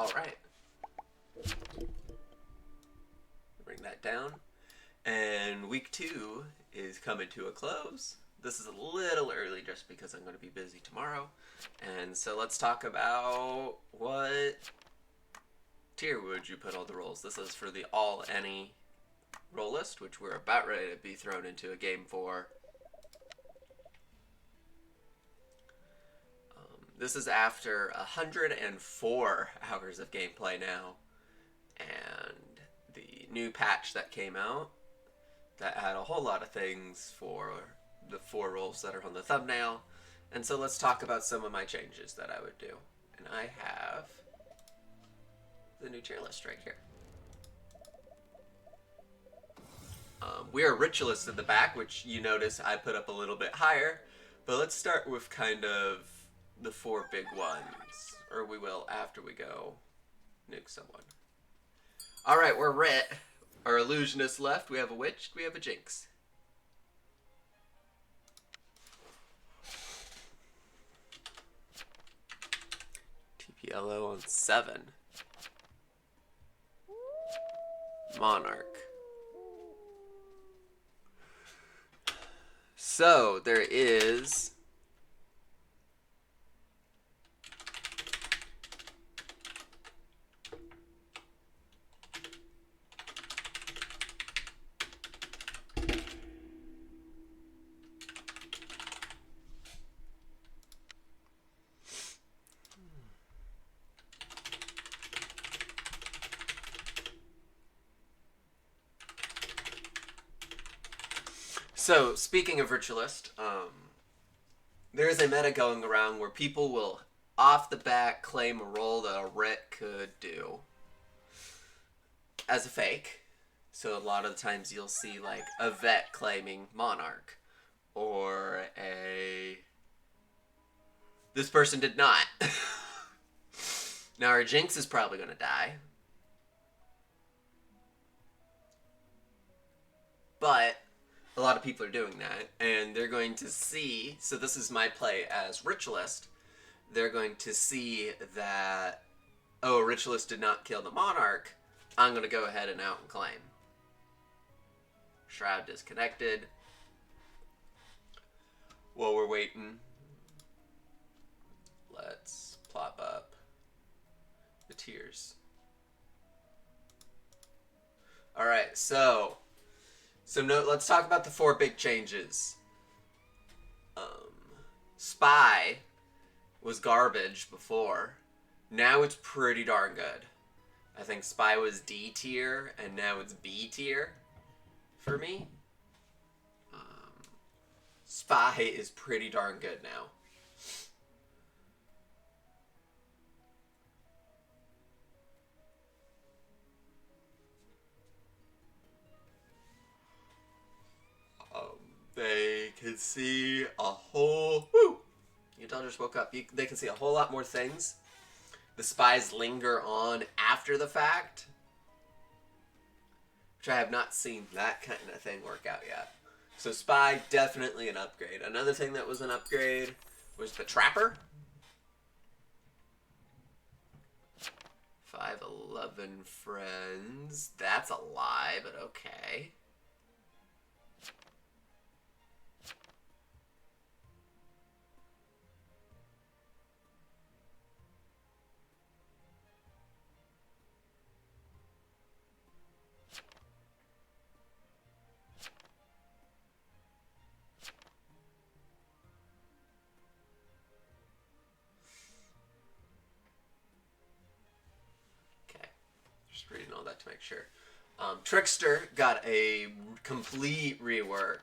All right. Bring that down. And week 2 is coming to a close. This is a little early just because I'm going to be busy tomorrow. And so let's talk about what tier would you put all the roles. This is for the all-any roll list, which we're about ready to be thrown into a game for. This is after 104 hours of gameplay now, and the new patch that came out that had a whole lot of things for the 4 roles that are on the thumbnail. And so let's talk about some of my changes that I would do. And I have the new tier list right here. We are ritualists in the back, which you notice I put up a little bit higher. But let's start with kind of the 4 big ones. Or we will after we go nuke someone. Alright, we're Rit. Our illusionist left. We have a witch. We have a jinx. TPLO on 7. Monarch. So there is So, speaking of Ritualist, there's a meta going around where people will off the bat claim a role that a Rit could do as a fake. So a lot of the times you'll see like a vet claiming Monarch, or this person did not. Now our Jinx is probably going to die. But a lot of people are doing that, and they're going to see, so this is my play as Ritualist, they're going to see that, oh, Ritualist did not kill the Monarch, I'm going to go ahead and out and claim. Shroud disconnected. While we're waiting, let's plop up the tiers. Alright, so let's talk about the 4 big changes. Spy was garbage before. Now it's pretty darn good. I think Spy was D tier, and now it's B tier for me. Spy is pretty darn good now. They can see a whole... Woo! Your daughter just woke up. They can see a whole lot more things. The spies linger on after the fact, which I have not seen that kind of thing work out yet. So Spy, definitely an upgrade. Another thing that was an upgrade was the Trapper. 511 friends. That's a lie, but okay. Reading all that to make sure. Trickster got a complete rework.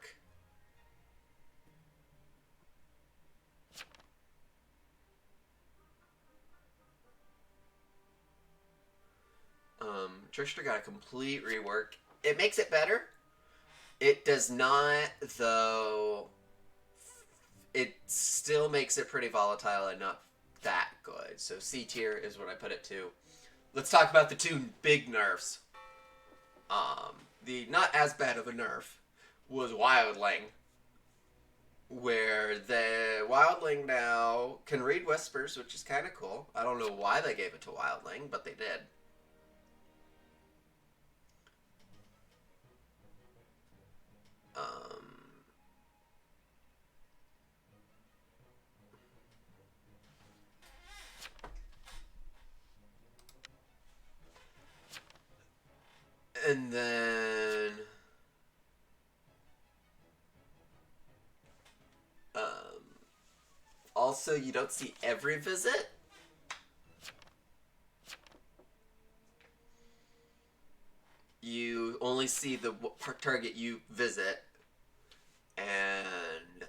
Trickster got a complete rework. It makes it better. It does not, though. It still makes it pretty volatile and not that good. So C tier is what I put it to. Let's talk about the 2 big nerfs. The not as bad of a nerf was Wildling. where the Wildling now can read whispers, which is kind of cool. I don't know why they gave it to Wildling, but they did. Um, and then also, you don't see every visit. You only see the target you visit, and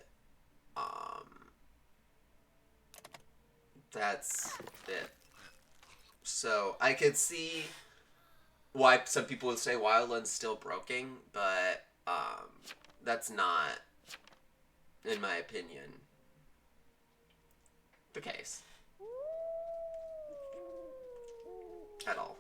that's it. So I could see why some people would say Wildland's still broken, but that's not, in my opinion, the case at all.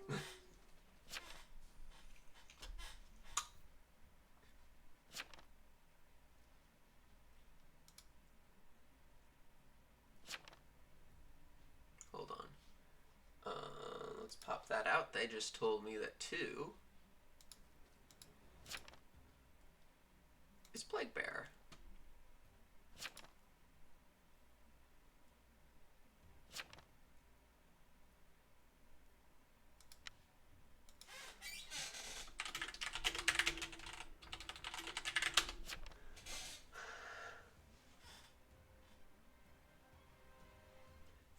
Hold on. Let's pop that out. They just told me that 2 is Plague Bearer.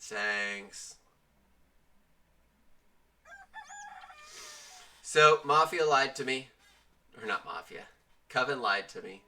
Thanks. So, Mafia lied to me. Or not Mafia. Coven lied to me.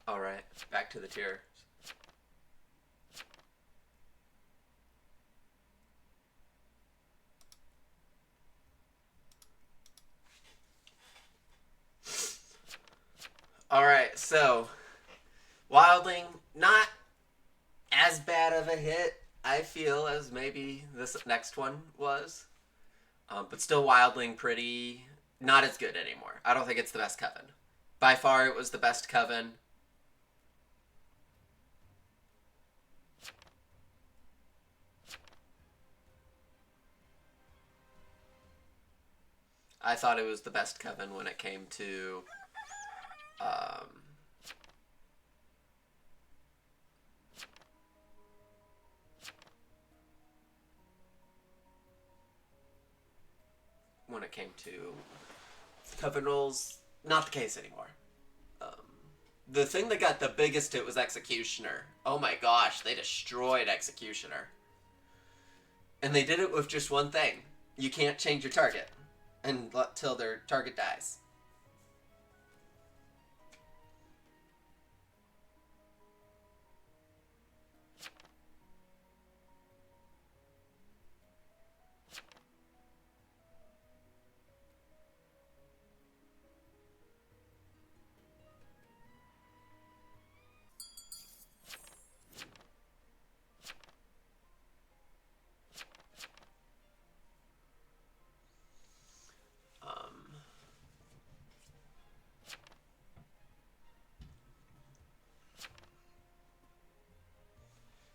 Alright, back to the tier. so Wildling, not as bad of a hit, I feel, as maybe this next one was. But still Wildling pretty not as good anymore. I don't think it's the best Coven. By far, it was the best Coven. I thought it was the best Coven when it came to when it came to Coven rolls. Not the case anymore. The thing that got the biggest hit was Executioner. Oh my gosh, they destroyed Executioner. And they did it with just one thing. You can't change your target until their target dies.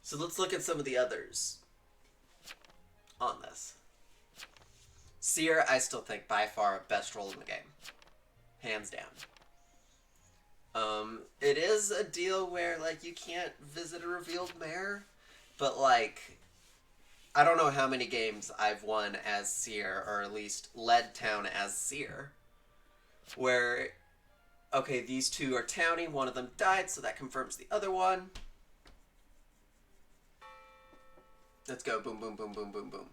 So let's look at some of the others on this. Seer, I still think by far best role in the game. Hands down. It is a deal where, like, you can't visit a revealed mare, but, like, I don't know how many games I've won as Seer, or at least led town as Seer, where, okay, these two are towny, one of them died, so that confirms the other one. Let's go. Boom, boom, boom, boom, boom, boom.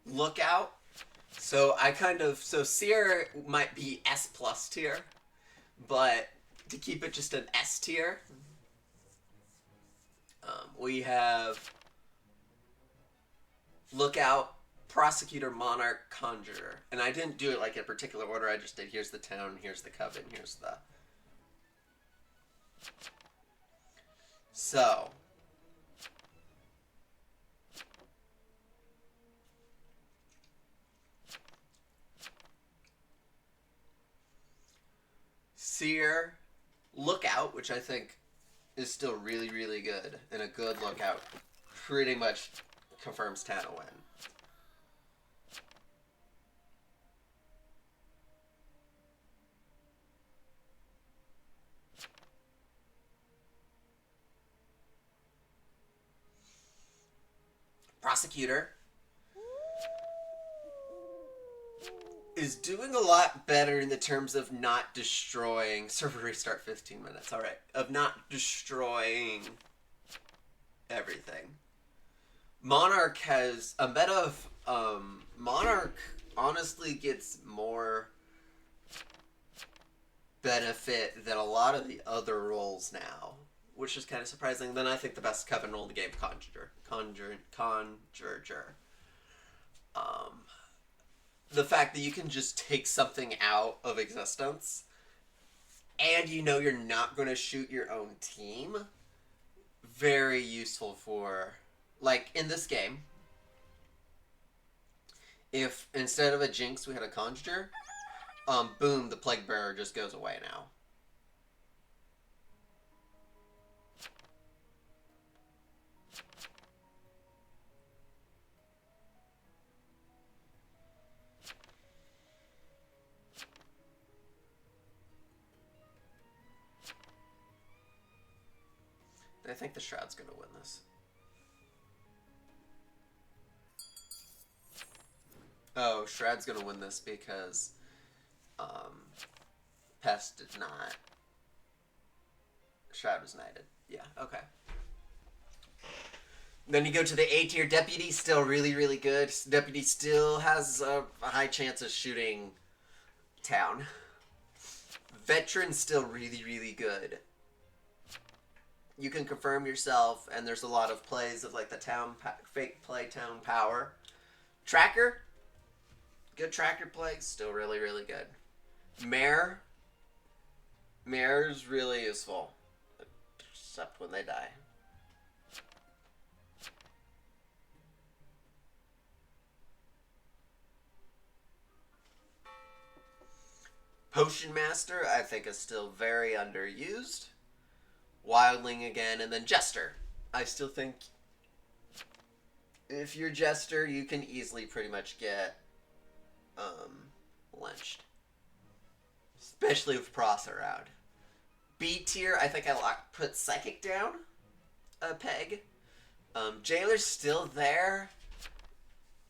Lookout. So Seer might be S plus tier, but to keep it just an S tier, we have Lookout, Prosecutor, Monarch, Conjurer. And I didn't do it like in particular order, I just did here's the town, here's the Coven, here's the... So... Seer, Lookout, which I think is still really, really good, and a good Lookout pretty much confirms town a win. Prosecutor is doing a lot better in the terms of not destroying... Server restart 15 minutes, alright. Of not destroying everything. Monarch has a meta of... Monarch honestly gets more benefit than a lot of the other roles now, which is kind of surprising. Then I think the best Coven role in the game, Conjurer. The fact that you can just take something out of existence and you know you're not going to shoot your own team, very useful for, like, in this game, if instead of a Jinx we had a Conjurer, boom, the Plague Bearer just goes away now. I think the Shroud's going to win this. Oh, Shroud's going to win this because Pest did not. Shroud was knighted. Yeah, okay. Then you go to the A tier. Deputy, still really, really good. Deputy still has a high chance of shooting town. Veteran, still really, really good. you can confirm yourself, and there's a lot of plays of like the fake play town power. Tracker, good tracker play, still really, really good. Mare's really useful, except when they die. Potion Master, I think, is still very underused. Wildling again, and then Jester. I still think if you're Jester, you can easily pretty much get lynched. Especially with Pross around. B tier, I think I put Psychic down a peg. Jailer's still there.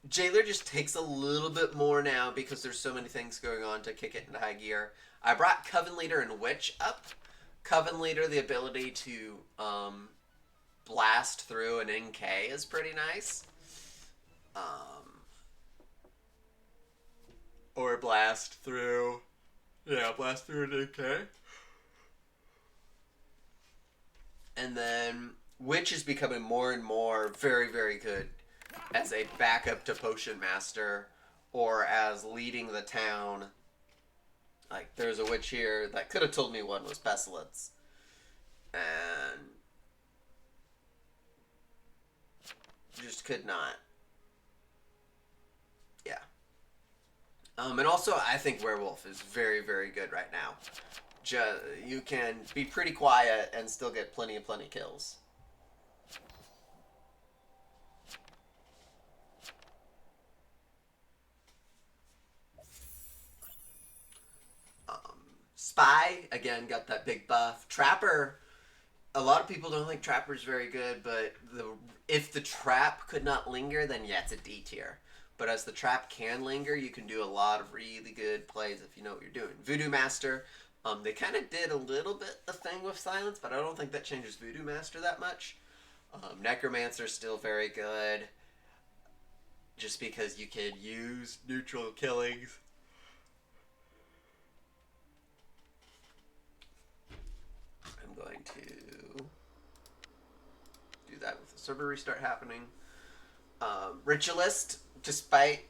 Jailer just takes a little bit more now because there's so many things going on to kick it into high gear. I brought Coven Leader and Witch up. Coven Leader, the ability to blast through an NK is pretty nice. Or blast through... Yeah, blast through an NK. And then Witch is becoming more and more very, very good as a backup to Potion Master or as leading the town. Like, there's a witch here that could have told me one was Pestilence. And just could not. Yeah. And also, I think Werewolf is very, very good right now. You can be pretty quiet and still get plenty kills. Spy, again, got that big buff. Trapper, a lot of people don't think Trapper's very good, but if the trap could not linger, then yeah, it's a D tier. But as the trap can linger, you can do a lot of really good plays if you know what you're doing. Voodoo Master, they kind of did a little bit the thing with silence, but I don't think that changes Voodoo Master that much. Necromancer's still very good, just because you can use neutral killings. I'm going to do that with the server restart happening. Ritualist, despite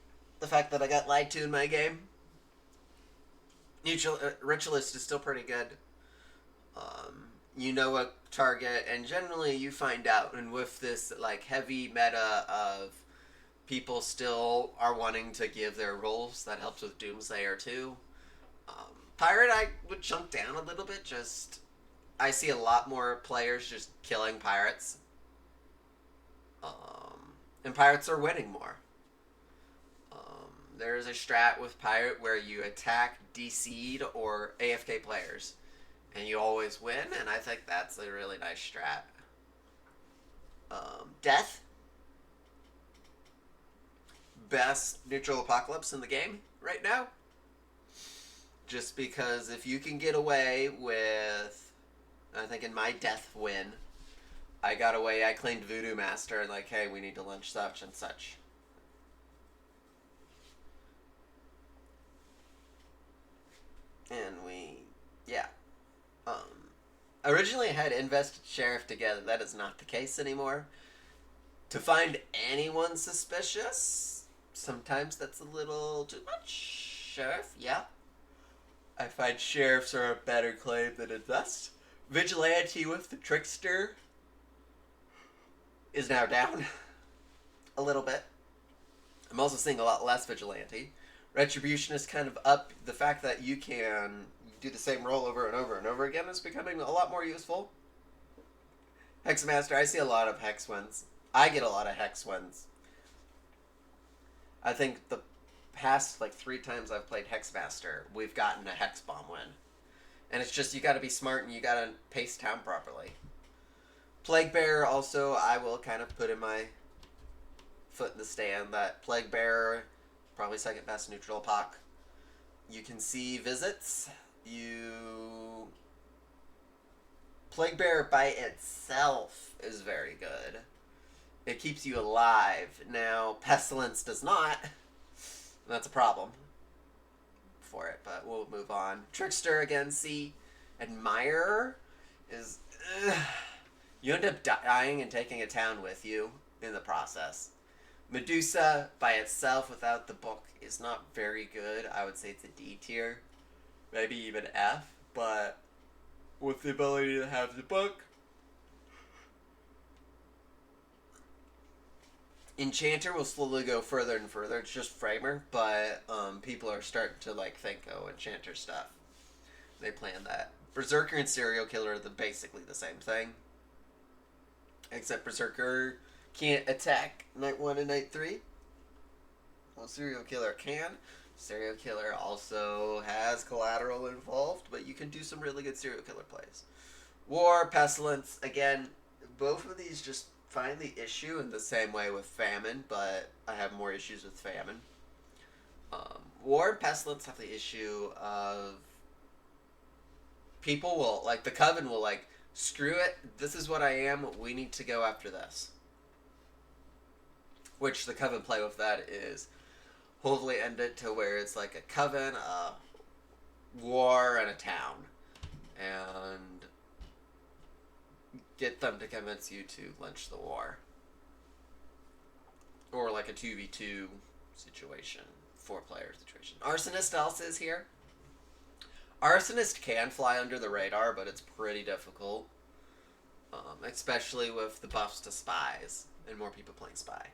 the fact that I got lied to in my game, Ritualist is still pretty good. You know a target, and generally you find out, and with this like heavy meta of people still are wanting to give their rolls, that helps with Doomslayer too. Pirate I would chunk down a little bit, just I see a lot more players just killing pirates. And pirates are winning more. There's a strat with pirate where you attack DC'd or AFK players, and you always win, and I think that's a really nice strat. Death. Best neutral apocalypse in the game right now. Just because if you can get away with, I think in my death win, I got away, I claimed Voodoo Master, and like, hey, we need to lynch such and such. And yeah. Originally I had invested Sheriff together. That is not the case anymore. To find anyone suspicious, sometimes that's a little too much. Sheriff, yeah. I find Sheriffs are a better claim than Invest. Vigilante with the Trickster is now down a little bit. I'm also seeing a lot less Vigilante. Retribution is kind of up. The fact that you can do the same roll over and over and over again is becoming a lot more useful. Hexmaster, I see a lot of Hex wins. I get a lot of Hex wins. I think the past like 3 times I've played Hexmaster, we've gotten a Hex Bomb win. And it's just, you gotta be smart and you gotta pace town properly. Plague Bearer also, I will kind of put in my foot in the stand that Plague Bearer, probably second best neutral apoc. You can see visits. Plague Bearer by itself is very good. It keeps you alive. Now, Pestilence does not. That's a problem for it, but we'll move on. Trickster again, C. Admirer is... You end up dying and taking a town with you in the process. Medusa by itself without the book is not very good. I would say it's a D tier, maybe even F, but with the ability to have the book, Enchanter will slowly go further and further. It's just Framer, but people are starting to like think, oh, Enchanter stuff. They plan that. Berserker and Serial Killer are basically the same thing, except Berserker can't attack Night 1 and Night 3. Well, Serial Killer can. Serial Killer also has collateral involved, but you can do some really good Serial Killer plays. War, Pestilence, again, both of these just find the issue in the same way with Famine, but I have more issues with Famine. War and Pestilence have the issue of people will, like, the Coven will, like, screw it, this is what I am, we need to go after this. Which the Coven play with that is hopefully end it to where it's like a Coven, a war, and a town. And get them to convince you to lynch the war. Or like a 2v2 situation, 4-player situation. Arsonist also is here. Arsonist can fly under the radar, but it's pretty difficult. Especially with the buffs to spies and more people playing spy.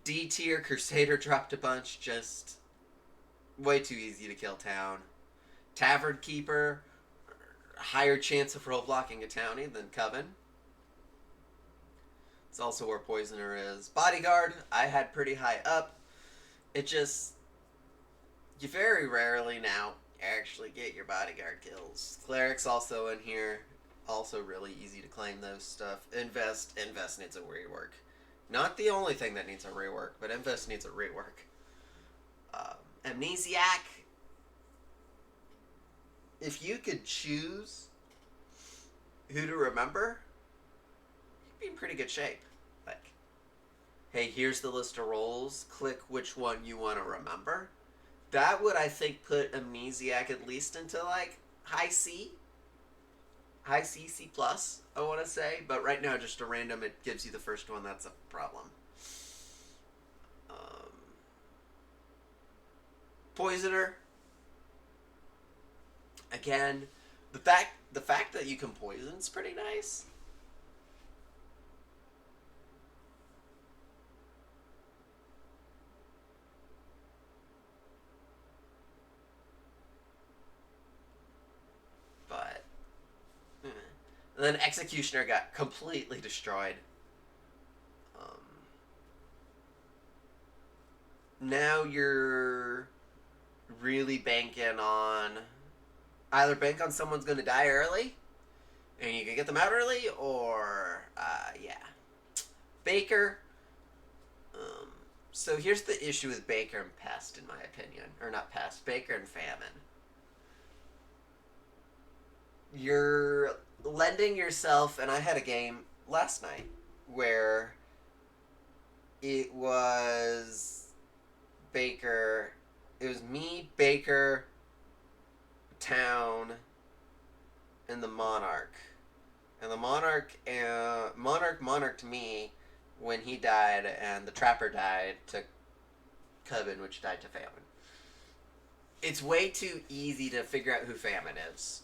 D tier, Crusader dropped a bunch, just way too easy to kill town. Tavern Keeper, higher chance of roadblocking a townie than Coven. It's also where Poisoner is. Bodyguard, I had pretty high up. It just, you very rarely now actually get your Bodyguard kills. Cleric's also in here. Also really easy to claim those stuff. Invest needs a rework. Not the only thing that needs a rework, but Invest needs a rework. Amnesiac, if you could choose who to remember, you'd be in pretty good shape. Like, hey, here's the list of roles, click which one you want to remember. That would, I think, put Amnesiac at least into, like, high C, C+, I want to say. But right now, just a random, it gives you the first one, that's a problem. Poisoner, again, the fact that you can poison is pretty nice. But and then Executioner got completely destroyed. Now you're really banking on either bank on someone's going to die early and you can get them out early, or yeah, Baker. So here's the issue with Baker and Pest, in my opinion, or not Pest, Baker and Famine. You're lending yourself, and I had a game last night where it was Baker. It was me, Baker, Town, and the Monarch. And the Monarch to me when he died, and the Trapper died to Coven, which died to Famine. It's way too easy to figure out who Famine is.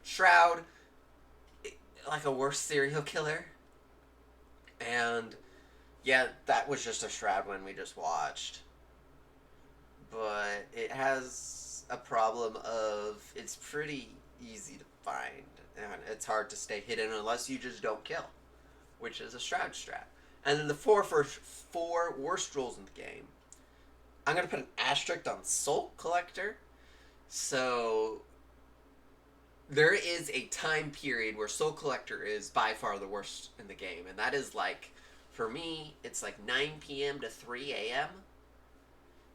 Shroud, like a worse serial killer. And yeah, that was just a Shroud one we just watched. But it has a problem of it's pretty easy to find, and it's hard to stay hidden unless you just don't kill, which is a Shroud strat. And then the four worst rules in the game, I'm going to put an asterisk on Soul Collector. So there is a time period where Soul Collector is by far the worst in the game, and that is like, for me, it's like 9 p.m. to 3 a.m.,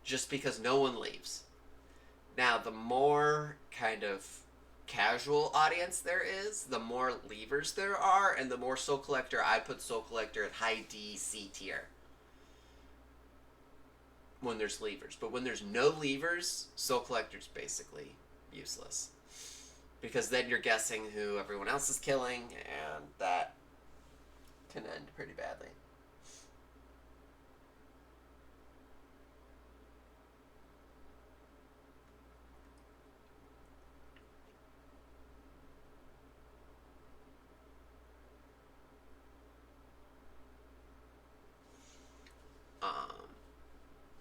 just because no one leaves. Now, the more kind of casual audience there is, the more leavers there are, and the more Soul Collector, I put Soul Collector at high D, C tier when there's leavers. But when there's no leavers, Soul Collector's basically useless. because then you're guessing who everyone else is killing, and that can end pretty badly.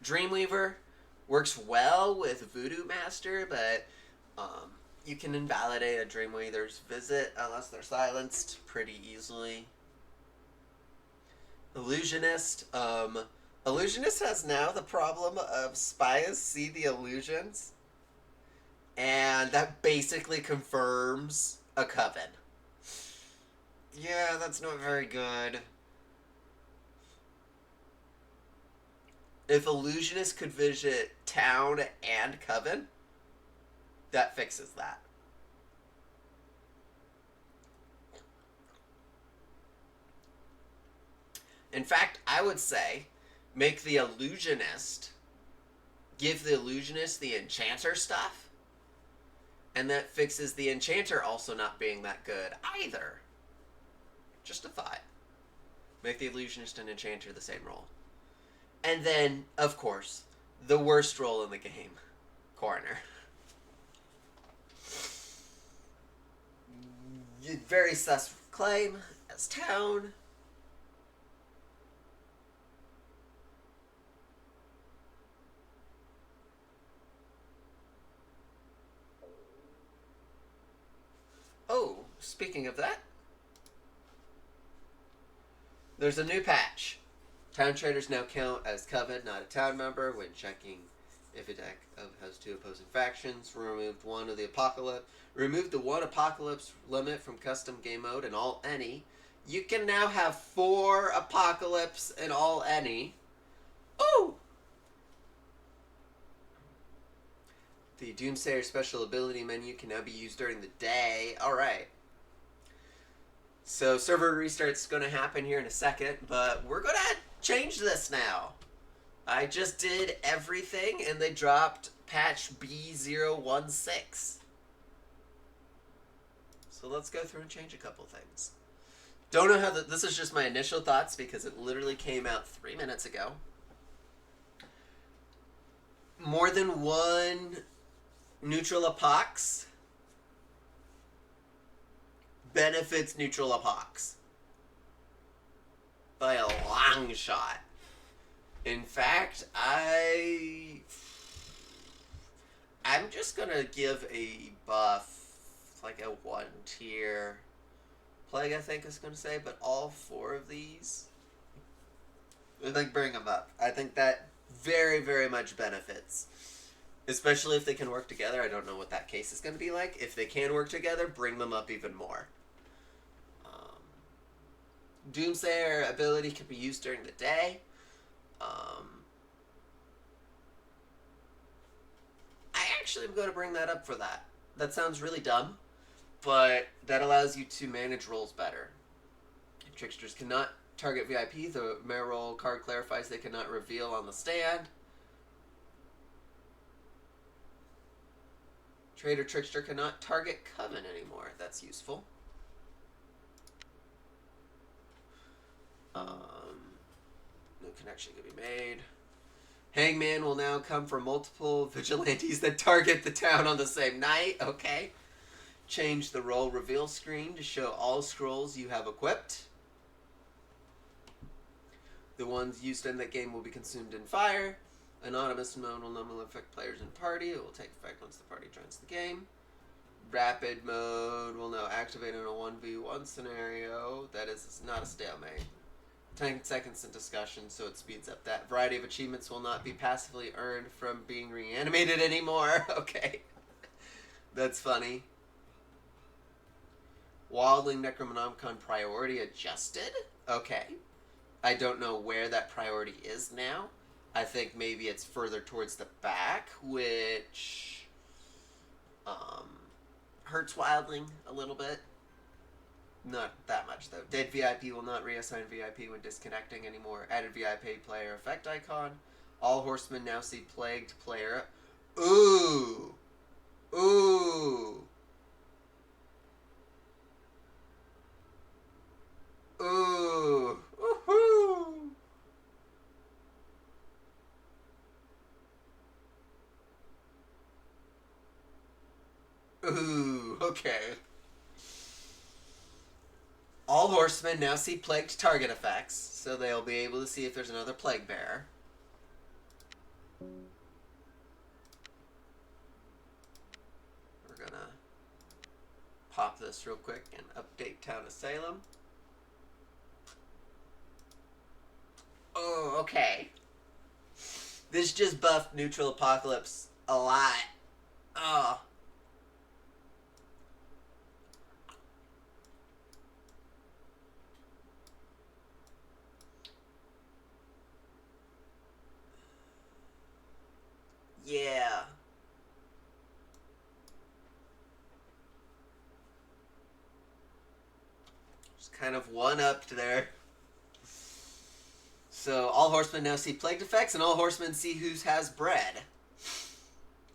Dreamweaver works well with Voodoo Master, but you can invalidate a Dreamweaver's visit unless they're silenced pretty easily. Illusionist. Illusionist has now the problem of spies see the illusions, and that basically confirms a coven. Yeah, that's not very good. If Illusionist could visit town and coven, that fixes that. In fact, I would say make the Illusionist give the Illusionist the Enchanter stuff, and that fixes the Enchanter also not being that good either. Just a thought. Make the Illusionist and Enchanter the same role. And then, of course, the worst role in the game, Coroner. Very sus claim as town. Oh, speaking of that, there's a new patch. Town traders now count as coven, not a town member, when checking if a deck has two opposing factions. Removed the one apocalypse limit from custom game mode and all any. You can now have 4 apocalypse and all any. Oh! The Doomsayer special ability menu can now be used during the day. Alright. So server restart's going to happen here in a second, but we're going to change this now. I just did everything, and they dropped patch B0.1.6. So let's go through and change a couple things. Don't know how this is just my initial thoughts because it literally came out 3 minutes ago. More than one neutral apox benefits neutral apox by a long shot. In fact, I'm just gonna give a buff, like a 1 tier plague, I think is gonna say, but all 4 of these, I think bring them up. I think that very, very much benefits. Especially if they can work together. I don't know what that case is going to be like. If they can work together, bring them up even more. Doomsayer ability can be used during the day. I actually am going to bring that up for that. That sounds really dumb, but that allows you to manage roles better. Tricksters cannot target VIP. The mayor role card clarifies they cannot reveal on the stand. Trader Trickster cannot target Coven anymore. That's useful. No connection can be made. Hangman will now come for multiple vigilantes that target the town on the same night. Okay. Change the role reveal screen to show all scrolls you have equipped. The ones used in that game will be consumed in fire. Anonymous mode will normally affect players in party. It will take effect once the party joins the game. Rapid mode will now activate in a 1v1 scenario. That is not a stalemate. 10 seconds in discussion, so it speeds up that. Variety of achievements will not be passively earned from being reanimated anymore. Okay. That's funny. Wildling Necronomicon priority adjusted? Okay. I don't know where that priority is now. I think maybe it's further towards the back, which hurts Wildling a little bit. Not that much, though. Dead VIP will not reassign VIP when disconnecting anymore. Added VIP player effect icon. All horsemen now see plagued player. Ooh! Ooh! Ooh. Woohoo. Ooh. Okay. All horsemen now see plagued target effects, so they'll be able to see if there's another plague bearer. We're gonna pop this real quick and update Town of Salem. Oh, okay. This just buffed Neutral Apocalypse a lot. Oh. Yeah. Just kind of one-upped there. So all horsemen now see plagued effects, and all horsemen see who has bread.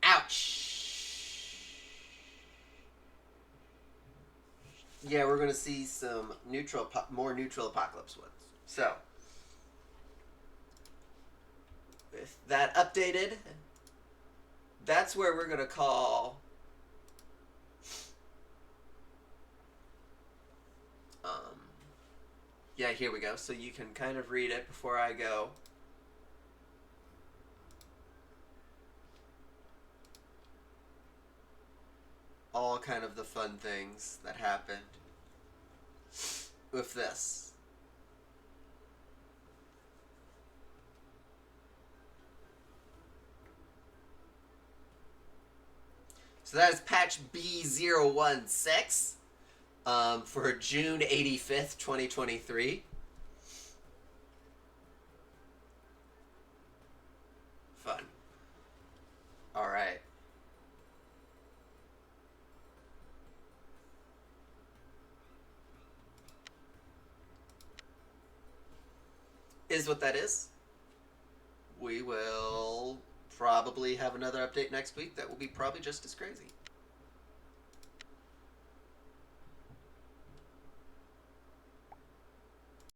Ouch. Yeah, we're going to see some more neutral apocalypse ones. So, with that updated, that's where we're going to call yeah, here we go. So you can kind of read it before I go. All kind of the fun things that happened with this. So that is patch B0.1.6 for June 85th, 2023. Fun. All right. Is what that is. We will probably have another update next week that will be probably just as crazy.